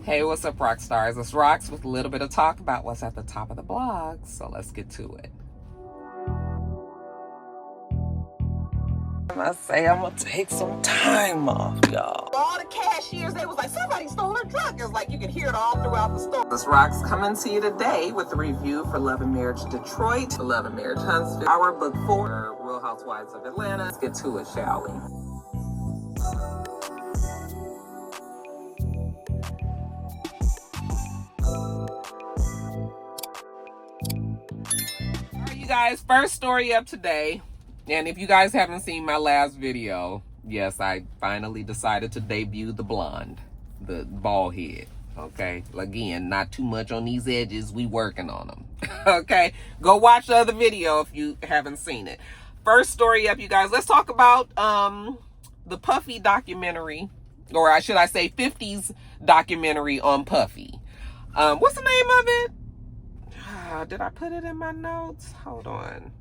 Hey, what's up, Roxstars? It's Rox with a little bit of talk about what's at the top of the blog, so let's get to it. I say I'm gonna take some time off, y'all. All the cashiers, they was like, somebody stole her truck. It was like you could hear it all throughout the store. This Rox coming to you today with a review for Love and Marriage Detroit, Love and Marriage Huntsville, our book 4, Real Housewives of Atlanta. Let's get to it, shall we? You guys, first story up today, and if you guys haven't seen my last video, yes, I finally decided to debut the blonde, the bald head. Okay, again, not too much on these edges, we working on them. Okay, go watch the other video if you haven't seen it. First story up, you guys, let's talk about the Puffy documentary, or should I say 50's documentary on Puffy. What's the name of it? Did I put it in my notes? Hold on.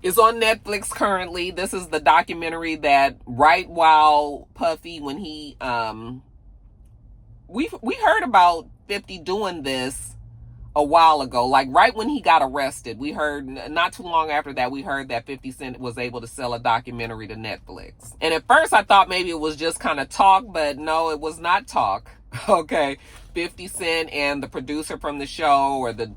It's on Netflix currently. This is the documentary that right while Puffy, when he we heard about 50 doing this a while ago, like right when he got arrested. We heard, not too long after that, we heard that 50 Cent was able to sell a documentary to Netflix. And at first I thought maybe it was just kind of talk, but no, it was not talk. Okay, 50 Cent and the producer from the show, or the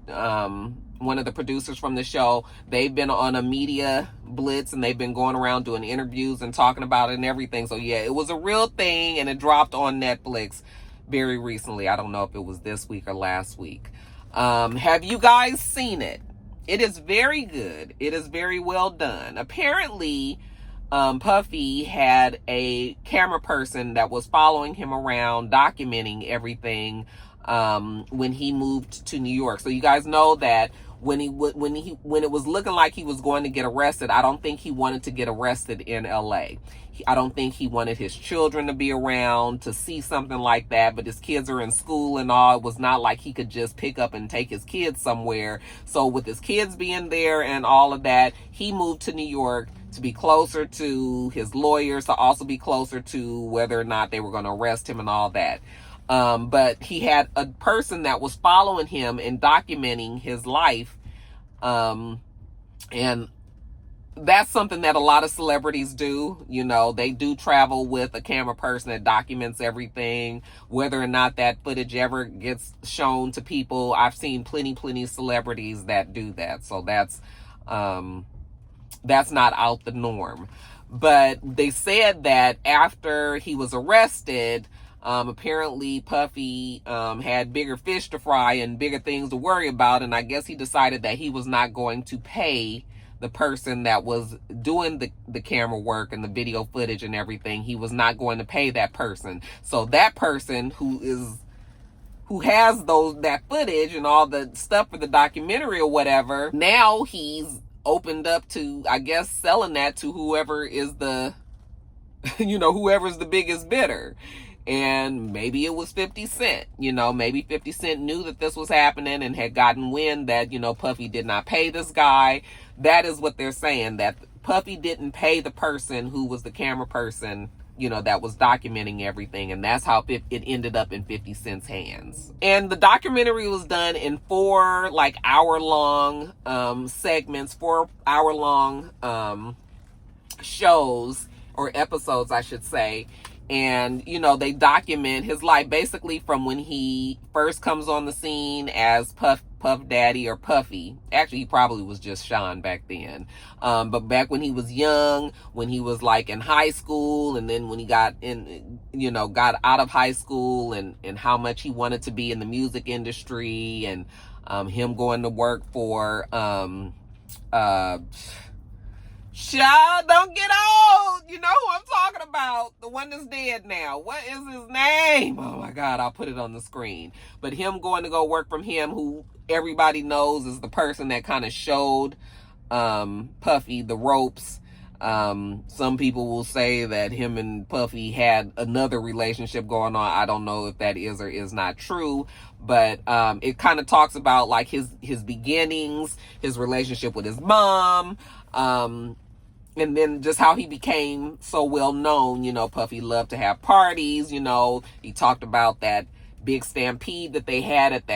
one of the producers from the show, they've been on a media blitz and they've been going around doing interviews and talking about it and everything. So yeah, it was a real thing, and it dropped on Netflix very recently. I don't know if it was this week or last week. Have you guys seen it? It is very good. It is very well done. Apparently, Puffy had a camera person that was following him around, documenting everything when he moved to New York. So you guys know that when it was looking like he was going to get arrested, I don't think he wanted to get arrested in LA. I don't think he wanted his children to be around to see something like that, but his kids are in school and all. It was not like he could just pick up and take his kids somewhere. So with his kids being there and all of that, he moved to New York to be closer to his lawyers, to also be closer to whether or not they were going to arrest him and all that. But he had a person that was following him and documenting his life. And that's something that a lot of celebrities do. You know, they do travel with a camera person that documents everything, whether or not that footage ever gets shown to people. I've seen plenty celebrities that do that. So that's not out the norm. But they said that after he was arrested, apparently Puffy had bigger fish to fry and bigger things to worry about, and I guess he decided that he was not going to pay the person that was doing the camera work and the video footage and everything. He was not going to pay that person. So that person who has that footage and all the stuff for the documentary or whatever, now he's opened up to, I guess, selling that to whoever is the whoever's the biggest bidder. And maybe it was 50 Cent. Maybe 50 Cent knew that this was happening and had gotten wind that, Puffy did not pay this guy. That is what they're saying, that Puffy didn't pay the person who was the camera person, that was documenting everything. And that's how it ended up in 50 Cent's hands. And the documentary was done in 4 hour-long segments, 4 hour-long shows, or episodes, I should say. And, they document his life basically from when he first comes on the scene as Puff Daddy, or Puffy. Actually, he probably was just Sean back then. But back when he was young, when he was in high school, and then when he got out of high school, and how much he wanted to be in the music industry, and him going to work for child, don't get old. You know who I'm talking about. The one that's dead now. What is his name? Oh my God, I'll put it on the screen. But him going to go work from him, who everybody knows is the person that kind of showed Puffy the ropes. Some people will say that him and Puffy had another relationship going on. I don't know if that is or is not true, but it kind of talks about his beginnings, his relationship with his mom, and then just how he became so well known. Puffy loved to have parties. He talked about that big stampede that they had at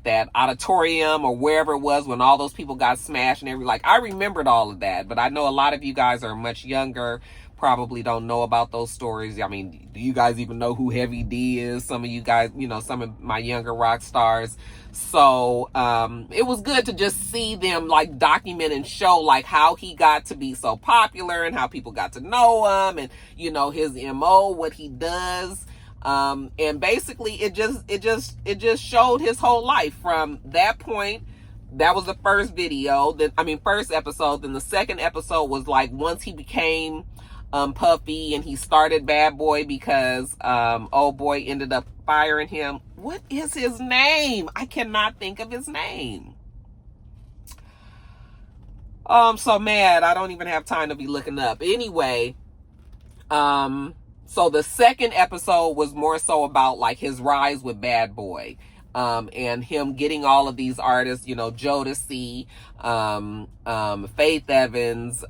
that auditorium or wherever it was when all those people got smashed and everything. Like, I remembered all of that, but I know a lot of you guys are much younger, probably don't know about those stories. I mean, do you guys even know who Heavy D is? Some of you guys, some of my younger rock stars. So it was good to just see them like document and show like how he got to be so popular and how people got to know him, and his MO, what he does. And basically it just showed his whole life from that point. That was the first video, first episode. Then the second episode was like once he became Puffy and he started Bad Boy because old boy ended up firing him. What is his name? I cannot think of his name. I'm so mad. I don't even have time to be looking up. Anyway, so the second episode was more so about like his rise with Bad Boy. And him getting all of these artists, Jodeci, Faith Evans,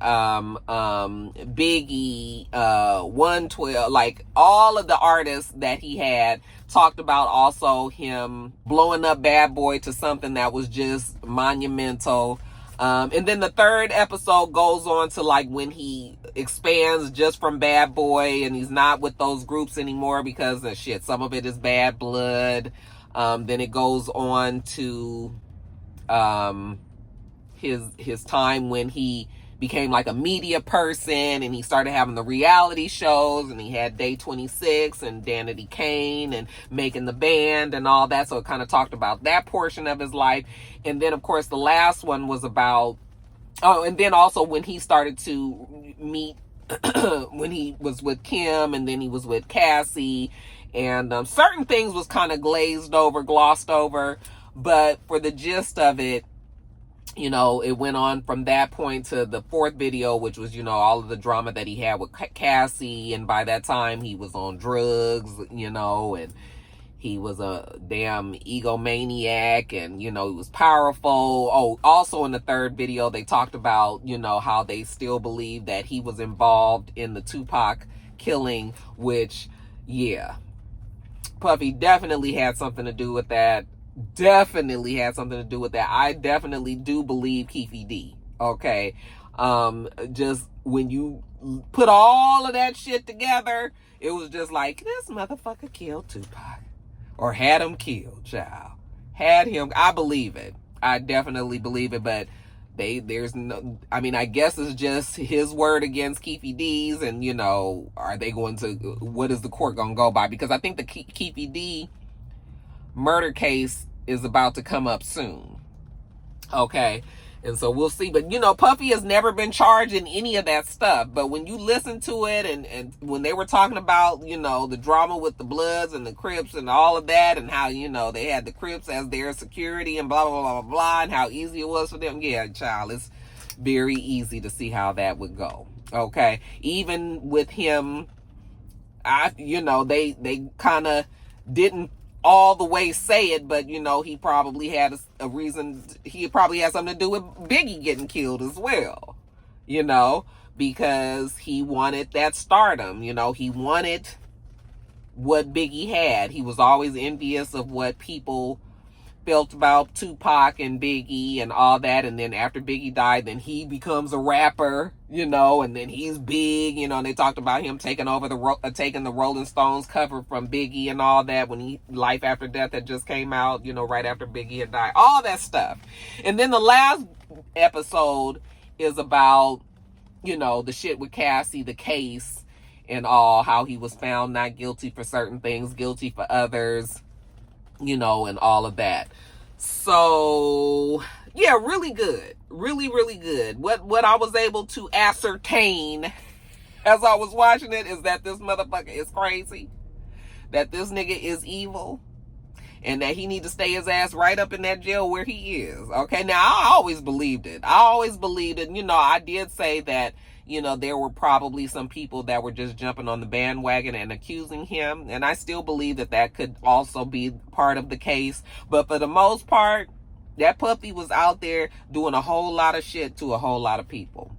Biggie, 112, like all of the artists that he had. Talked about also him blowing up Bad Boy to something that was just monumental. And then the third episode goes on to like when he expands just from Bad Boy and he's not with those groups anymore because of shit. Some of it is Bad Blood. Then it goes on to his time when he became like a media person and he started having the reality shows, and he had Day 26 and Danity Kane and making the band and all that. So it kind of talked about that portion of his life. And then of course the last one was about, and then also when he started to meet, when he was with Kim and then he was with Cassie, and certain things was kind of glossed over, but for the gist of it, it went on from that point to the fourth video, which was, all of the drama that he had with Cassie. And by that time he was on drugs, and he was a damn egomaniac, and, he was powerful. Oh, also in the third video, they talked about, how they still believe that he was involved in the Tupac killing, which, yeah, Puffy definitely had something to do with that. I definitely do believe Keefy D. Okay. Just when you put all of that shit together, it was just like, this motherfucker killed Tupac. Or had him killed, child. Had him. I believe it. I definitely believe it, but there's no, I guess it's just his word against Keefy D's, and are they going to, what is the court going to go by? Because I think the Keefy D murder case is about to come up soon. Okay. And so we'll see. But, Puffy has never been charged in any of that stuff. But when you listen to it, and when they were talking about, the drama with the Bloods and the Crips and all of that, and how, they had the Crips as their security and blah, blah, blah, blah, blah, and how easy it was for them. Yeah, child, it's very easy to see how that would go. Okay. Even with him, they kind of didn't all the way say it, but he probably had a reason. He probably had something to do with Biggie getting killed as well, because he wanted that stardom. He wanted what Biggie had. He was always envious of what people felt about Tupac and Biggie and all that. And then after Biggie died, then he becomes a rapper, and then he's big, and they talked about him taking over taking the Rolling Stones cover from Biggie and all that when Life After Death had just came out, right after Biggie had died, all that stuff. And then the last episode is about, the shit with Cassie, the case and all, how he was found not guilty for certain things, guilty for others, and all of that. So yeah, really good. Really, really good. What I was able to ascertain as I was watching it is that this motherfucker is crazy, that this nigga is evil, and that he need to stay his ass right up in that jail where he is. Okay, now I always believed it. I did say that, there were probably some people that were just jumping on the bandwagon and accusing him. And I still believe that could also be part of the case. But for the most part, that Puffy was out there doing a whole lot of shit to a whole lot of people.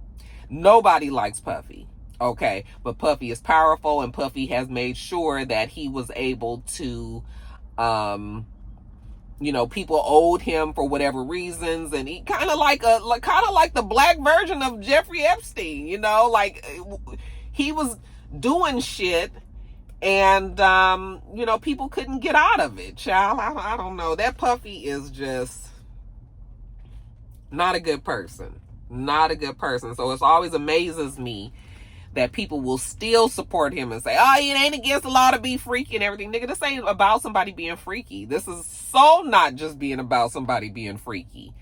Nobody likes Puffy. Okay, but Puffy is powerful, and Puffy has made sure that he was able to, people owed him for whatever reasons, and he kind of like the black version of Jeffrey Epstein. He was doing shit, and people couldn't get out of it. Child, I don't know. That Puffy is just not a good person. Not a good person. So it always amazes me that people will still support him and say, oh, it ain't against the law to be freaky and everything. Nigga, this ain't about somebody being freaky. This is so not just being about somebody being freaky.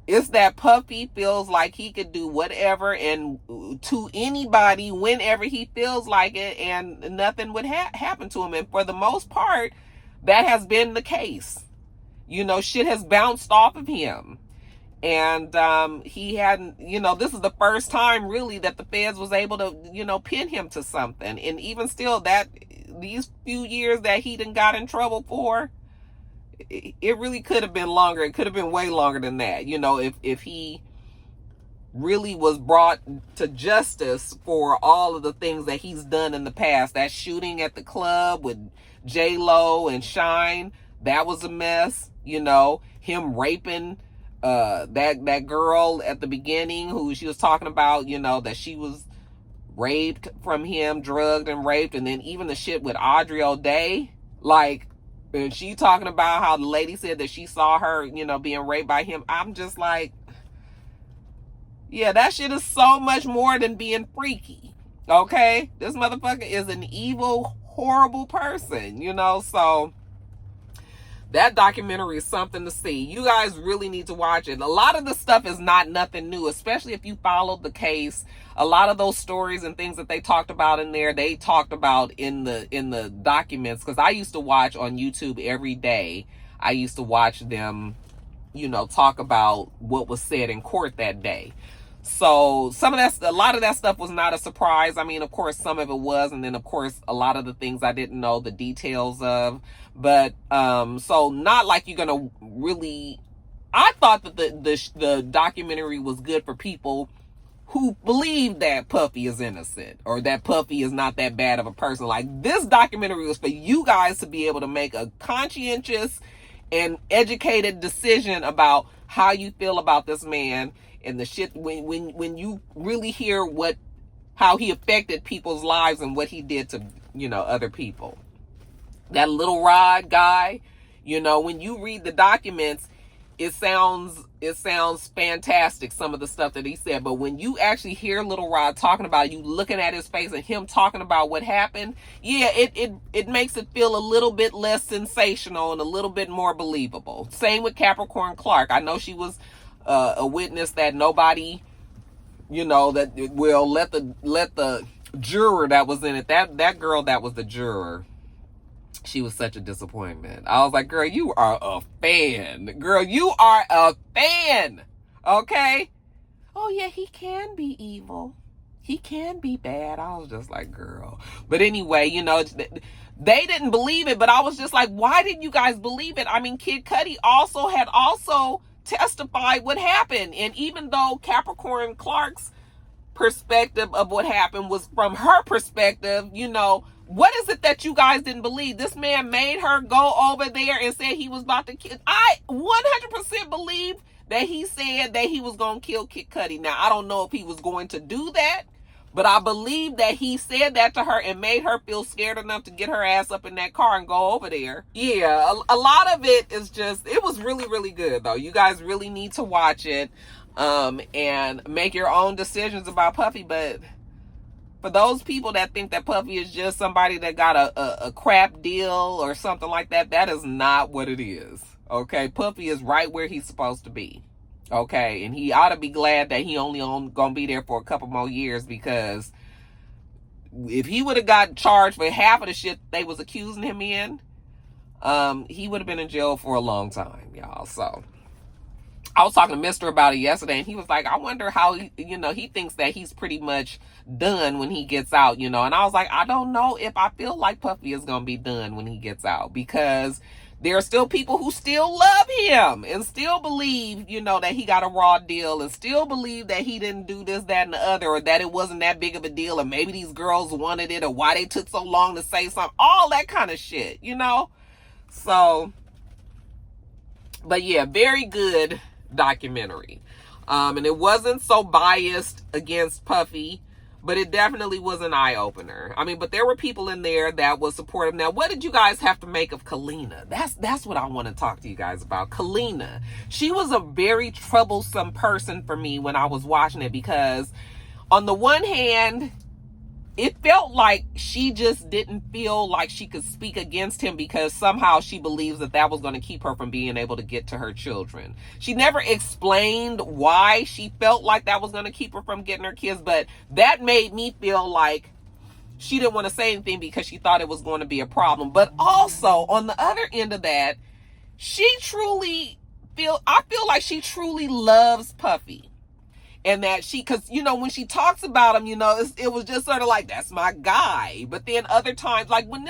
It's that Puffy feels like he could do whatever and to anybody whenever he feels like it, and nothing would happen to him. And for the most part, that has been the case. Shit has bounced off of him. And he hadn't, this is the first time really that the feds was able to, pin him to something. And even still, that these few years that he done got in trouble for, it really could have been longer. It could have been way longer than that. If he really was brought to justice for all of the things that he's done in the past. That shooting at the club with J-Lo and Shine, that was a mess. Him raping that girl at the beginning who she was talking about, that she was raped from him, drugged and raped. And then even the shit with Audrey O'Day, and she talking about how the lady said that she saw her, being raped by him. I'm just like, yeah, that shit is so much more than being freaky. Okay? This motherfucker is an evil, horrible person, so that documentary is something to see. You guys really need to watch it. A lot of the stuff is not nothing new, especially if you followed the case. A lot of those stories and things that they talked about in there, they talked about in the documents. Because I used to watch on YouTube every day. I used to watch them, talk about what was said in court that day. So a lot of that stuff was not a surprise. I mean, of course, some of it was, and then of course, a lot of the things I didn't know the details of. But so not like you're gonna really. I thought that the documentary was good for people who believe that Puffy is innocent or that Puffy is not that bad of a person. Like, this documentary was for you guys to be able to make a conscientious and educated decision about how you feel about this man. And the shit, when you really hear how he affected people's lives and what he did to, other people. That Little Rod guy, when you read the documents, it sounds fantastic, some of the stuff that he said. But when you actually hear Little Rod talking about it, you looking at his face and him talking about what happened, yeah, it makes it feel a little bit less sensational and a little bit more believable. Same with Capricorn Clark. I know she was a witness that nobody, that will let the juror that was in it, that girl that was the juror, she was such a disappointment. I was like, girl, you are a fan. Girl, you are a fan. Okay? Oh yeah, he can be evil. He can be bad. I was just like, girl. But anyway, they didn't believe it, but I was just like, why didn't you guys believe it? I mean, Kid Cudi also testified what happened. And even though Capricorn Clark's perspective of what happened was from her perspective, what is it that you guys didn't believe? This man made her go over there and said he was about to kill. I 100% believe that he said that he was going to kill Kid Cudi. Now, I don't know if he was going to do that, but I believe that he said that to her and made her feel scared enough to get her ass up in that car and go over there. Yeah, a lot of it is just, it was really, really good, though. You guys really need to watch it and make your own decisions about Puffy. But for those people that think that Puffy is just somebody that got a crap deal or something like that, that is not what it is. Okay, Puffy is right where he's supposed to be. Okay, and he ought to be glad that he only gonna be there for a couple more years, because if he would have got charged for half of the shit they was accusing him in, he would have been in jail for a long time, y'all. So I was talking to Mister about it yesterday, and he was like, I wonder how he thinks that he's pretty much done when he gets out, and I was like, I don't know if I feel like Puffy is gonna be done when he gets out, because There are still people who still love him and still believe, you know, that he got a raw deal and still believe that he didn't do this, that, and the other, or that it wasn't that big of a deal, or maybe these girls wanted it, or why they took so long to say something, all that kind of shit, you know? So, but yeah, very good documentary. And it wasn't so biased against Puffy, but it definitely was an eye-opener. I mean, but there were people in there that was supportive. Now, what did you guys have to make of Kalina? That's what I want to talk to you guys about. Kalina. She was a very troublesome person for me when I was watching it, because on the one hand, it felt like she just didn't feel like she could speak against him because somehow she believes that that was going to keep her from being able to get to her children. She never explained why she felt like that was going to keep her from getting her kids, but that made me feel like she didn't want to say anything because she thought it was going to be a problem. But also, on the other end of that, I feel like she truly loves Puffy. And that because, you know, when she talks about him, you know, it was just sort of like, that's my guy. But then other times, like when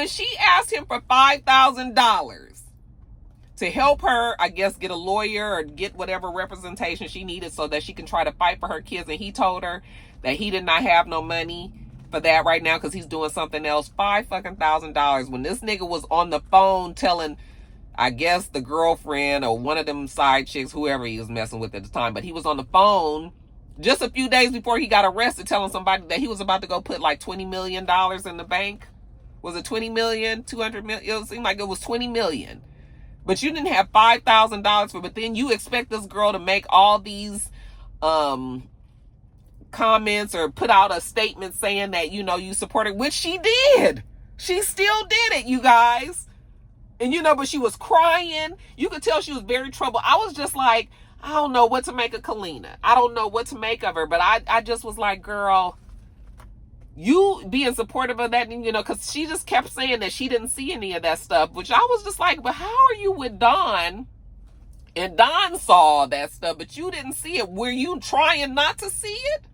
she asked him for $5,000 to help her, I guess, get a lawyer or get whatever representation she needed so that she can try to fight for her kids. And he told her that he did not have no money for that right now because he's doing something else. $5,000. When this nigga was on the phone telling, I guess, the girlfriend or one of them side chicks, whoever he was messing with at the time, but he was on the phone just a few days before he got arrested telling somebody that he was about to go put like $20 million in the bank. Was it 20 million, 200 million? It seemed like it was 20 million. But you didn't have $5,000 for, but then you expect this girl to make all these comments or put out a statement saying that, you know, you support her, which she did. She still did it, you guys. And, you know, but she was crying. You could tell she was very troubled. I was just like, I don't know what to make of Kalina. I don't know what to make of her. But I just was like, girl, you being supportive of that, you know, because she just kept saying that she didn't see any of that stuff, which I was just like, but how are you with Don? And Don saw that stuff, but you didn't see it. Were you trying not to see it?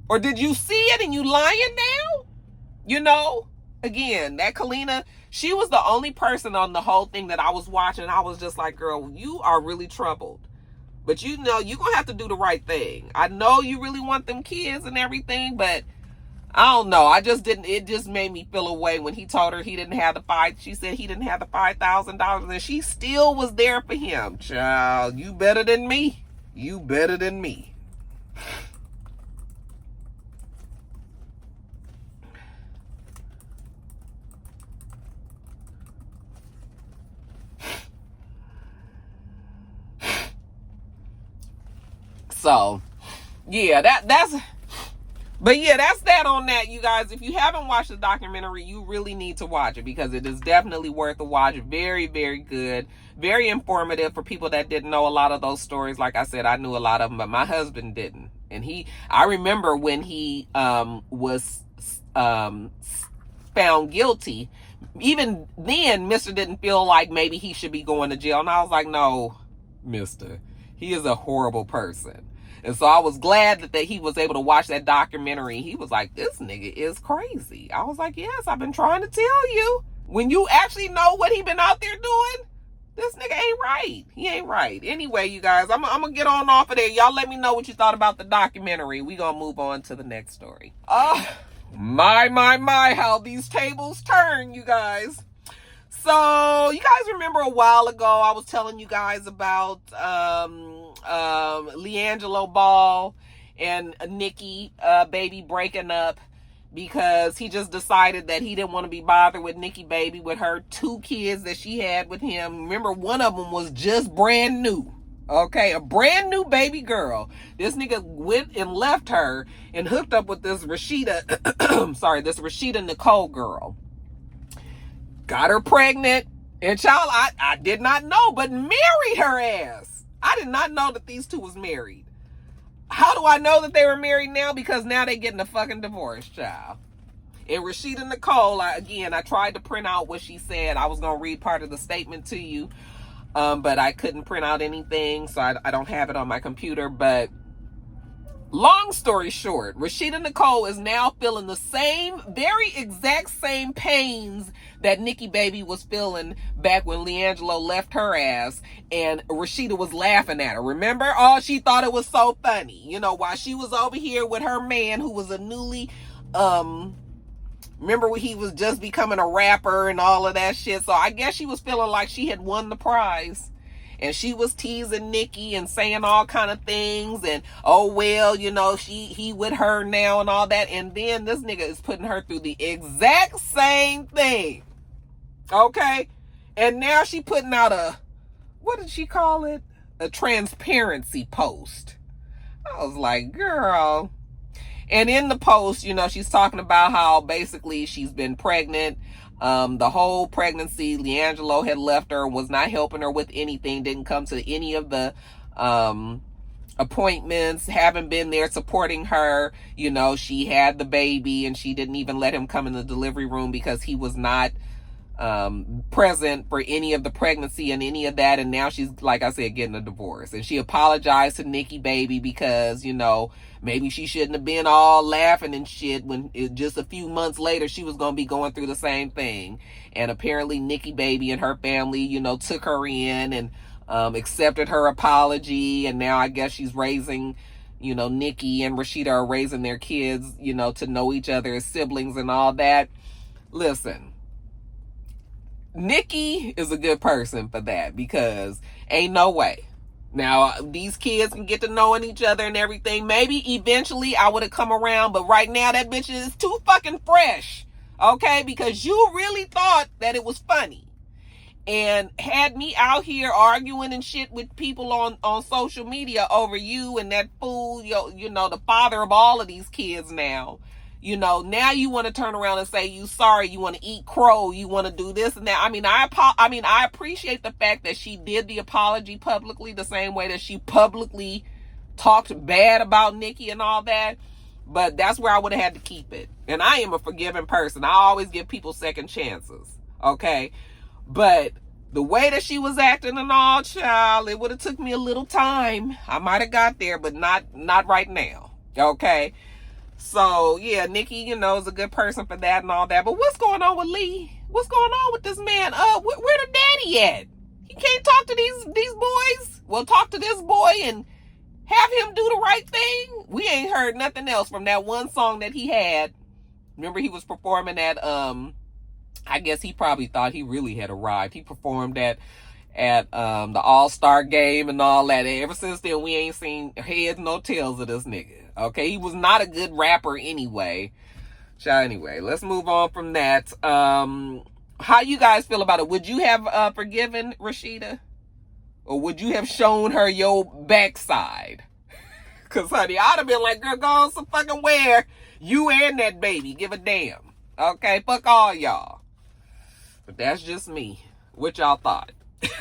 Or did you see it and you lying now? You know, again, that Kalina, she was the only person on the whole thing that I was watching. I was just like, girl, you are really troubled. But you know, you're going to have to do the right thing. I know you really want them kids and everything, but I don't know. It just made me feel away when he told her he didn't have she said he didn't have the $5,000 and she still was there for him. Child, you better than me. You better than me. So, yeah, that's that on that, you guys. If you haven't watched the documentary, you really need to watch it because it is definitely worth a watch. Very, very good. Very informative for people that didn't know a lot of those stories. Like I said, I knew a lot of them, but my husband didn't. And I remember when he was found guilty, even then, Mr. didn't feel like maybe he should be going to jail. And I was like, no, Mr. He is a horrible person. And so I was glad that he was able to watch that documentary. He was like, this nigga is crazy. I was like, yes, I've been trying to tell you. When you actually know what he been out there doing, this nigga ain't right. He ain't right. Anyway, you guys, I'm going to get on off of there. Y'all let me know what you thought about the documentary. We going to move on to the next story. My, how these tables turn, you guys. So, you guys remember a while ago, I was telling you guys about LiAngelo Ball and Nikki baby breaking up because he just decided that he didn't want to be bothered with Nikki baby with her 2 kids that she had with him. Remember, one of them was just brand new. Okay, a brand new baby girl. This nigga went and left her and hooked up with this Rashida Nicole girl. Got her pregnant, and child, I did not know, but married her ass. I did not know that these two was married. How do I know that they were married now? Because now they getting a fucking divorce, child. And Rashida Nicole, I tried to print out what she said. I was going to read part of the statement to you, but I couldn't print out anything, so I don't have it on my computer, but long story short, Rashida Nicole is now feeling the very exact same pains that Nikki baby was feeling back when LiAngelo left her ass and Rashida was laughing at her. Remember? Oh, she thought it was so funny. You know, while she was over here with her man who was a newly, remember when he was just becoming a rapper and all of that shit. So I guess she was feeling like she had won the prize. And she was teasing Nikki and saying all kind of things. And, oh, well, you know, he with her now and all that. And then this nigga is putting her through the exact same thing. Okay? And now she putting out what did she call it? A transparency post. I was like, girl. And in the post, you know, she's talking about how basically she's been pregnant. The whole pregnancy, LiAngelo had left her, was not helping her with anything, didn't come to any of the appointments, haven't been there supporting her. You know, she had the baby and she didn't even let him come in the delivery room because he was not present for any of the pregnancy and any of that. And now she's, like I said, getting a divorce. And she apologized to Nikki baby because, you know, maybe she shouldn't have been all laughing and shit when just a few months later she was going to be going through the same thing. And apparently Nikki baby and her family, you know, took her in and accepted her apology. And now I guess she's raising, you know, Nikki and Rashida are raising their kids, you know, to know each other as siblings and all that. Listen, Nikki is a good person for that because ain't no way. Now, these kids can get to knowing each other and everything. Maybe eventually I would have come around, but right now that bitch is too fucking fresh. Okay? Because you really thought that it was funny and had me out here arguing and shit with people on social media over you and that fool, you know, the father of all of these kids now. You know, now you want to turn around and say you sorry, you want to eat crow, you want to do this and that. I mean, I appreciate the fact that she did the apology publicly the same way that she publicly talked bad about Nikki and all that. But that's where I would have had to keep it. And I am a forgiving person. I always give people second chances. Okay? But the way that she was acting and all, child, it would have took me a little time. I might have got there, but not right now. Okay? So, yeah, Nikki, you know, is a good person for that and all that. But what's going on with Lee? What's going on with this man? Where the daddy at? He can't talk to these boys? Well, talk to this boy and have him do the right thing? We ain't heard nothing else from that one song that he had. Remember, he was performing at, I guess he probably thought he really had arrived. He performed at the All-Star game and all that. And ever since then, we ain't seen heads no tails of this nigga. Okay, he was not a good rapper anyway. So anyway, let's move on from that. How you guys feel about it? Would you have forgiven Rashida? Or would you have shown her your backside? Because, honey, I'd have been like, girl, go on some fucking where. You and that baby. Give a damn. Okay, fuck all y'all. But that's just me. What y'all thought?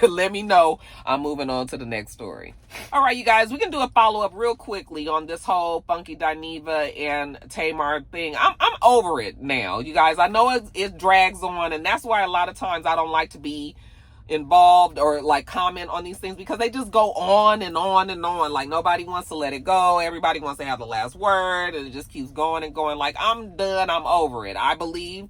Let me know. I'm moving on to the next story. All right, you guys, we can do a follow-up real quickly on this whole Funky Dineva and Tamar thing. I'm over it now, you guys. I know it drags on, and that's why a lot of times I don't like to be involved or like comment on these things because they just go on and on and on. Like nobody wants to let it go. Everybody wants to have the last word, and it just keeps going and going. Like, I'm done. I'm over it. I believed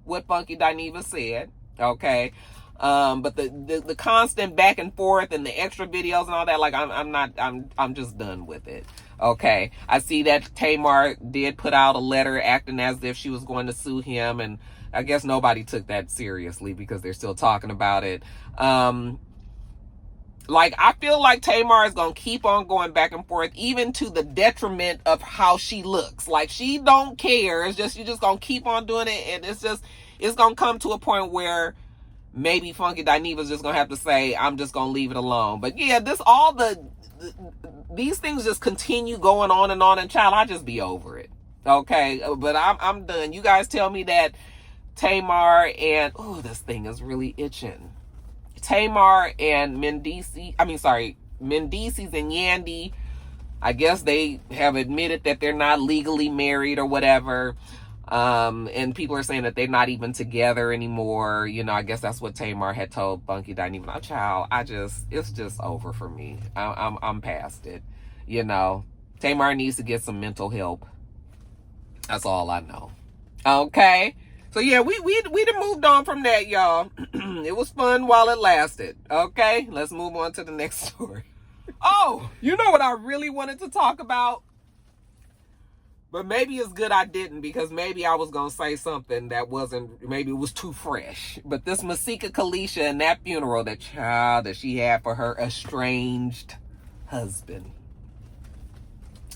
what Funky Dineva said. Okay. But the constant back and forth and the extra videos and all that, like I'm just done with it. Okay. I see that Tamar did put out a letter acting as if she was going to sue him, and I guess nobody took that seriously because they're still talking about it. Like, I feel like Tamar is going to keep on going back and forth, even to the detriment of how she looks. Like, she don't care. It's just, you're just going to keep on doing it. And it's going to come to a point where maybe Funky Dineva's just going to have to say, I'm just going to leave it alone. But yeah, these things just continue going on, and child, I just be over it. Okay. But I'm done. You guys tell me that Tamar and, oh, this thing is really itching. Tamar and Mendices and Yandy, I guess they have admitted that they're not legally married or whatever. And people are saying that they're not even together anymore. You know, I guess that's what Tamar had told Funky Dineva. Oh, child, it's just over for me. I'm past it. You know, Tamar needs to get some mental help. That's all I know. Okay. So yeah, we done moved on from that, y'all. It was fun while it lasted. Okay, let's move on to the next story. Oh, you know what I really wanted to talk about? But maybe it's good I didn't, because maybe I was going to say something that wasn't, maybe it was too fresh. But this Masika Kisha and that funeral, that child that she had for her estranged husband.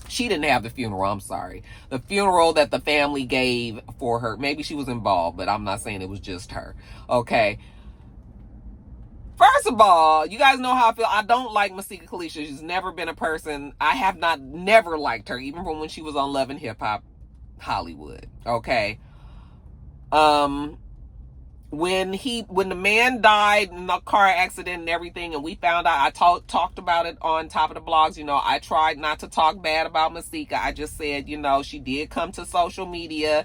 She didn't have the funeral, I'm sorry. The funeral that the family gave for her. Maybe she was involved, but I'm not saying it was just her. Okay. First of all, you guys know how I feel. I don't like Masika Kisha. She's never been a person. I have never liked her, even from when she was on Love and Hip Hop Hollywood. Okay. When the man died in the car accident and everything, and we found out, I talked about it on Top of the Blogs. You know, I tried not to talk bad about Masika. I just said, you know, she did come to social media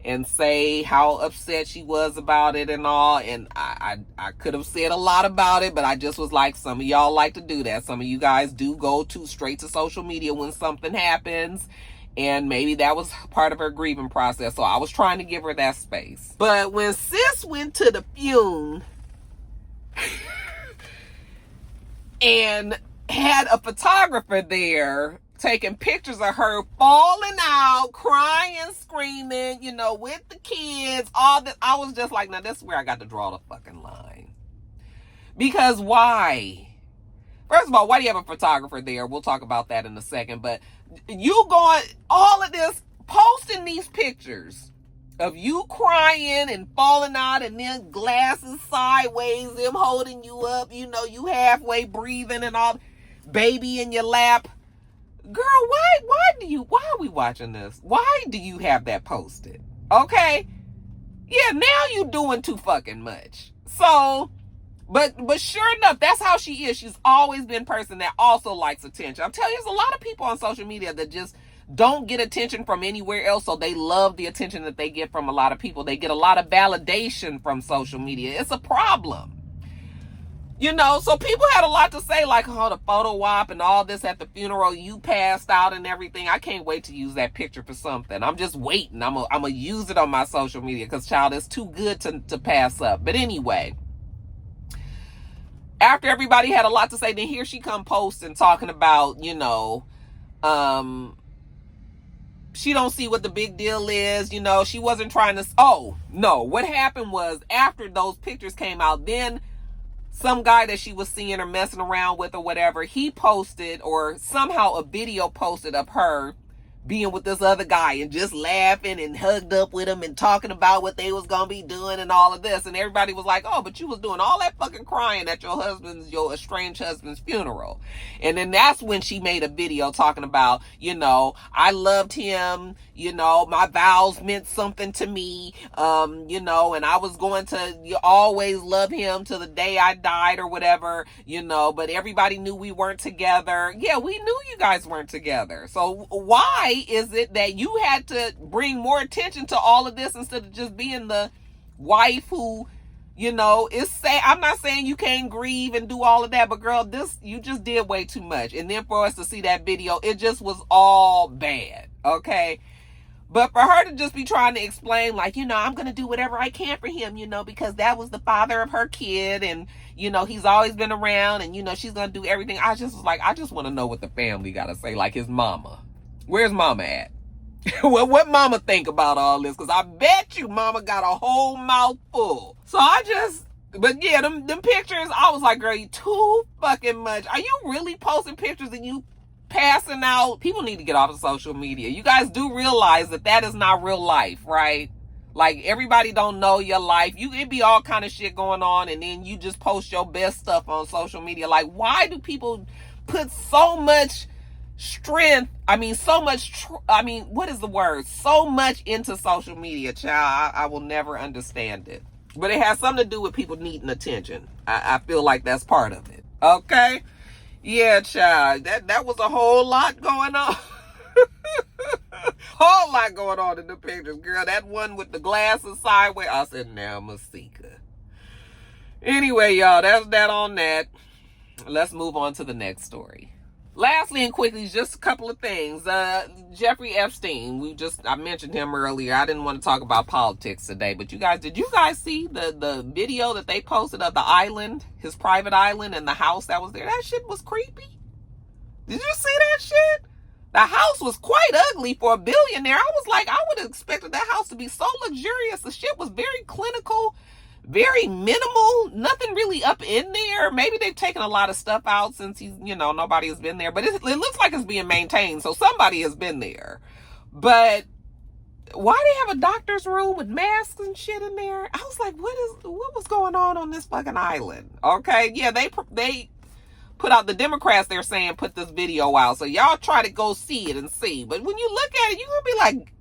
and say how upset she was about it and all. And I could have said a lot about it, but I just was like, some of y'all like to do that. Some of you guys do go straight to social media when something happens. And maybe that was part of her grieving process. So I was trying to give her that space. But when sis went to the Fune and had a photographer there taking pictures of her falling out, crying, screaming, you know, with the kids, all that, I was just like, now this is where I got to draw the fucking line. Because why? First of all, why do you have a photographer there? We'll talk about that in a second. But you going, all of this, posting these pictures of you crying and falling out and then glasses sideways, them holding you up, you know, you halfway breathing and all, baby in your lap. Girl, why are we watching this? Why do you have that posted? Okay? Yeah, now you doing too fucking much. So, but sure enough, that's how she is. She's always been a person that also likes attention. I'm telling you, there's a lot of people on social media that just don't get attention from anywhere else, so they love the attention that they get from a lot of people. They get a lot of validation from social media. It's a problem. You know, so people had a lot to say, like, oh, the photo op and all this at the funeral, you passed out and everything. I can't wait to use that picture for something. I'm just waiting. I'm gonna use it on my social media because, child, it's too good to pass up. But anyway, after everybody had a lot to say, then here she come posting, talking about, you know, she don't see what the big deal is. You know, she wasn't trying to, oh, no. What happened was, after those pictures came out, then some guy that she was seeing or messing around with or whatever, he posted, or somehow a video posted of her being with this other guy and just laughing and hugged up with him and talking about what they was gonna be doing and all of this. And everybody was like, oh, but you was doing all that fucking crying at your estranged husband's funeral. And then that's when she made a video talking about, you know, I loved him, you know, my vows meant something to me, you know, and I was going to always love him till the day I died or whatever, you know, but everybody knew we weren't together. Yeah, we knew you guys weren't together. So why is it that you had to bring more attention to all of this instead of just being the wife who, you know, I'm not saying you can't grieve and do all of that, but girl, you just did way too much. And then for us to see that video, it just was all bad. Okay. But for her to just be trying to explain, like, you know, I'm going to do whatever I can for him, you know, because that was the father of her kid. And, you know, he's always been around and, you know, she's going to do everything. I just was like, I just want to know what the family got to say, like his mama. Where's mama at? Well, what mama think about all this? Because I bet you mama got a whole mouth full. So but yeah, them pictures, I was like, girl, you too fucking much. Are you really posting pictures and you passing out? People need to get off of social media. You guys do realize that is not real life, right? Like, everybody don't know your life. It be all kind of shit going on, and then you just post your best stuff on social media. Like, why do people put so much strength, what is the word? So much into social media, child. I will never understand it. But it has something to do with people needing attention. I feel like that's part of it. Okay? Yeah, child. That was a whole lot going on. Whole lot going on in the pictures, girl. That one with the glasses sideways. I said, now, Masika. Anyway, y'all, that's that on that. Let's move on to the next story. Lastly and quickly, just a couple of things. Jeffrey Epstein, I mentioned him earlier. I didn't want to talk about politics today, but did you guys see the video that they posted of the island, his private island, and the house that was there? That shit was creepy. Did you see that shit? The house was quite ugly for a billionaire. I was like, I would have expected that house to be so luxurious. The shit was very clinical, very minimal, nothing really up in there. Maybe they've taken a lot of stuff out since nobody has been there, but it looks like it's being maintained, so somebody has been there. But why they have a doctor's room with masks and shit in there? I was like, what was going on this fucking island? Okay, yeah, they put out, the Democrats, they're saying put this video out, so y'all try to go see it and see. But when you look at it, you're gonna be like,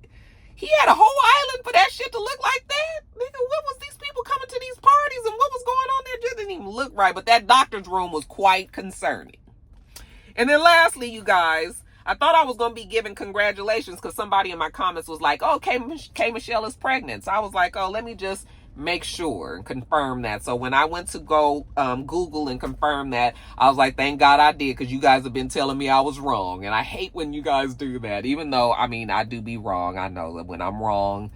he had a whole island for that shit to look like that? Nigga, what was these people coming to these parties and what was going on there? It just didn't even look right. But that doctor's room was quite concerning. And then lastly, you guys, I thought I was going to be giving congratulations because somebody in my comments was like, oh, K Michelle is pregnant. So I was like, oh, let me just make sure and confirm that. So when I went to go Google and confirm that, I was like, thank God I did, because you guys have been telling me I was wrong. And I hate when you guys do that, even though, I mean, I do be wrong. I know that when I'm wrong,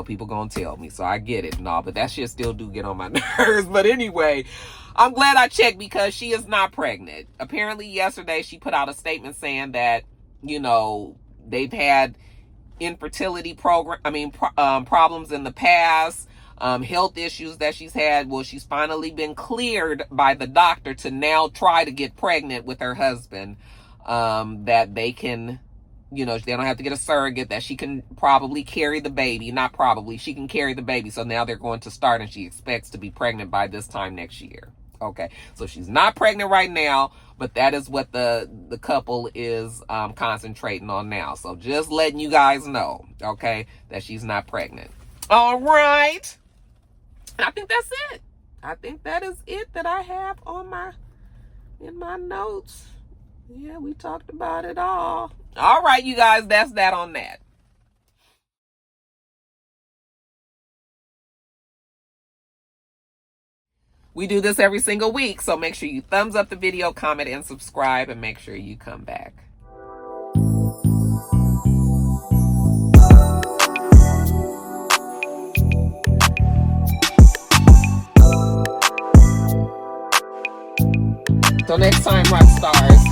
people gonna tell me. So I get it and all, but that shit still do get on my nerves. But anyway, I'm glad I checked because she is not pregnant. Apparently yesterday she put out a statement saying that, they've had infertility problems in the past. Health issues that she's had. Well, she's finally been cleared by the doctor to now try to get pregnant with her husband. That they can, they don't have to get a surrogate, that she can probably carry the baby. Not probably, she can carry the baby. So now they're going to start, and she expects to be pregnant by this time next year. Okay, so she's not pregnant right now, but that is what the couple is concentrating on now. So just letting you guys know, okay, that she's not pregnant. All right. I think that's it. I think that is it that I have in my notes. Yeah, we talked about it all. All right, you guys, that's that on that. We do this every single week, so make sure you thumbs up the video, comment, and subscribe, and make sure you come back. Till next time, Roxstars.